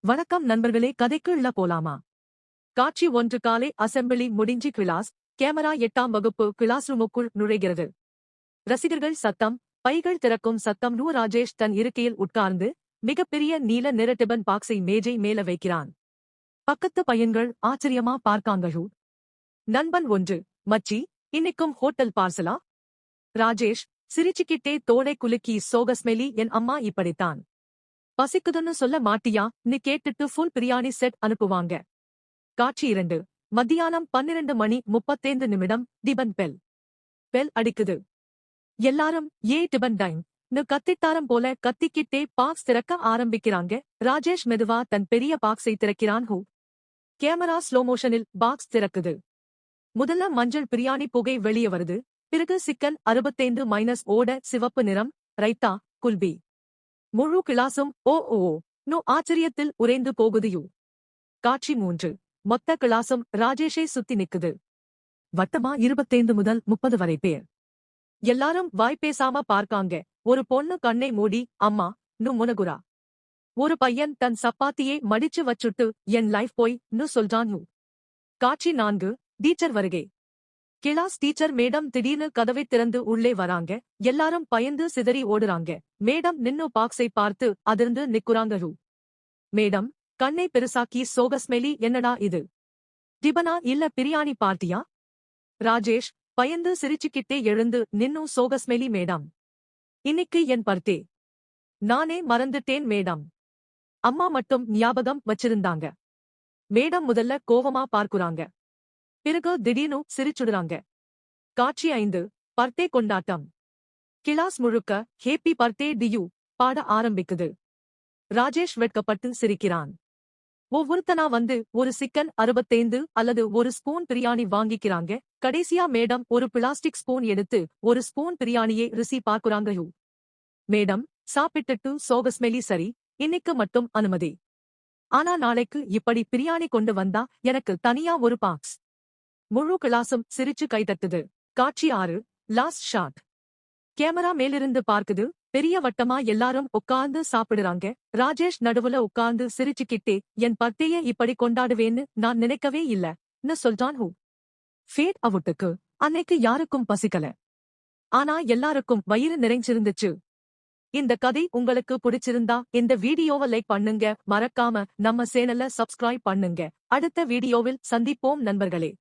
வணக்கம் நண்பர்களே, கதைக்குள்ள போலாமா? காட்சி 1. காலை அசெம்பிளி முடிஞ்சு கிளாஸ் கேமரா 8ஆம் வகுப்பு கிளாஸ் ரூமுக்குள் நுழைகிறது. ரசிகர்கள் சத்தம், பைகள் திறக்கும் சத்தம். ராஜேஷ் தன் இருக்கையில் உட்கார்ந்து மிகப்பெரிய நீல நிற டிபன் பாக்ஸை மேஜை மேல வைக்கிறான். பக்கத்து பையன்கள் ஆச்சரியமா பார்க்காங்க. நண்பன் 1: மச்சி, இன்னைக்கும் ஹோட்டல் பார்சலா? ராஜேஷ் சிரிச்சுக்கிட்டே தோளை குலுக்கி, சோகஸ்மெலி, என் அம்மா இப்படித்தான். பசிக்குதுன்னு சொல்ல மாட்டியா ன்னு கேட்டுட்டு ஃபுல் பிரியாணி செட் அனுப்புவாங்க. காட்சி 2. மத்தியானம் 12:35 டிபன் பெல் அடிக்குது. எல்லாரும் ஏ டிபன் டைம் ன்னு கத்திட்டாரம் போல கத்திக்கிட்டே பாக்ஸ் திறக்க ஆரம்பிக்கிறாங்க. ராஜேஷ் மெதுவா தன் பெரிய பாக்ஸை திறக்கிறான். கேமரா ஸ்லோமோஷனில் பாக்ஸ் திறக்குது. முதல்ல மஞ்சள் பிரியாணி புகை வெளியே வருது. பிறகு சிக்கன் 65 ஓட சிவப்பு நிறம், ரைத்தா, குல்பி. முழு கிளாசும் ஓ ஓ நோ ஆச்சரியத்தில் உறைந்து போகுது. காட்சி 3. மொத்த கிளாசும் ராஜேஷை சுத்தி நிக்குது. வட்டமா 25 முதல் 30 வரை பேர். எல்லாரும் வாய் பேசாம பார்க்காங்க. ஒரு பொண்ணு கண்ணை மூடி அம்மா நு முனகுரா. ஒரு பையன் தன் சப்பாத்தியை மடிச்சு வச்சுட்டு என் லைஃப் போய் நு சொல்றான். காட்சி 4. டீச்சர் வருகை. கிளாஸ் டீச்சர் மேடம் திடீர்னு கதவை திறந்து உள்ளே வராங்க. எல்லாரும் பயந்து சிதறி ஓடுறாங்க. மேடம் நின்னு பாக்ஸை பார்த்து அதிர்ந்து நிக்குறாங்க. மேடம் கண்ணை பெருசாக்கி சோகஸ்மெலி, என்னடா இது? டிபனா இல்ல பிரியாணி பார்ட்டியா? ராஜேஷ் பயந்து சிரிச்சுக்கிட்டே எழுந்து நின்னு, சோகஸ்மெலி மேடம், இன்னைக்கு என் பர்த்டே. நானே மறந்துட்டேன் மேடம். அம்மா மட்டும் ஞாபகம் வச்சிருந்தாங்க. மேடம் முதல்ல கோவமா பார்க்குறாங்க. பிறகு திடீர்னு சிரிச்சுடுறாங்க. காட்சி 5. பர்த்டே கொண்டாட்டம். கிளாஸ் முழுக்க ஹேப்பி பர்த்டே டியூ பாட ஆரம்பிக்குது. ராஜேஷ் வெட்கப்பட்டு சிரிக்கிறான். ஒவ்வொருத்தனா வந்து ஒரு சிக்கன் 65 அல்லது ஒரு ஸ்பூன் பிரியாணி வாங்கிக்கிறாங்க. கடைசியா மேடம் ஒரு பிளாஸ்டிக் ஸ்பூன் எடுத்து ஒரு ஸ்பூன் பிரியாணியை ருசி பார்க்குறாங்க. மேடம் சாப்பிட்டுட்டு சோகஸ்மெலி, சரி, இன்னைக்கு மட்டும் அனுமதி. ஆனா நாளைக்கு இப்படி பிரியாணி கொண்டு வந்தா எனக்கு தனியா ஒரு பாக்ஸ். முழு கிளாசும் சிரிச்சு கைதட்டுது. காட்சி 6. Last shot. கேமரா மேலிருந்து பார்க்குது. பெரிய வட்டமா எல்லாரும் உட்கார்ந்து சாப்பிடுறாங்க. ராஜேஷ் நடுவுல உட்கார்ந்து சிரிச்சுக்கிட்டே, என் பர்த்டேயை இப்படி கொண்டாடுவேன்னு நான் நினைக்கவே இல்லன்னு சொல்றான். ஃபேட் அவுட்டுக்கு அன்னைக்கு யாருக்கும் பசிக்கல. ஆனா எல்லாருக்கும் வயிறு நிறைஞ்சிருந்துச்சு. இந்த கதை உங்களுக்கு பிடிச்சிருந்தா இந்த வீடியோவை லைக் பண்ணுங்க. மறக்காம நம்ம சேனலை சப்ஸ்கிரைப் பண்ணுங்க. அடுத்த வீடியோவில் சந்திப்போம் நண்பர்களே.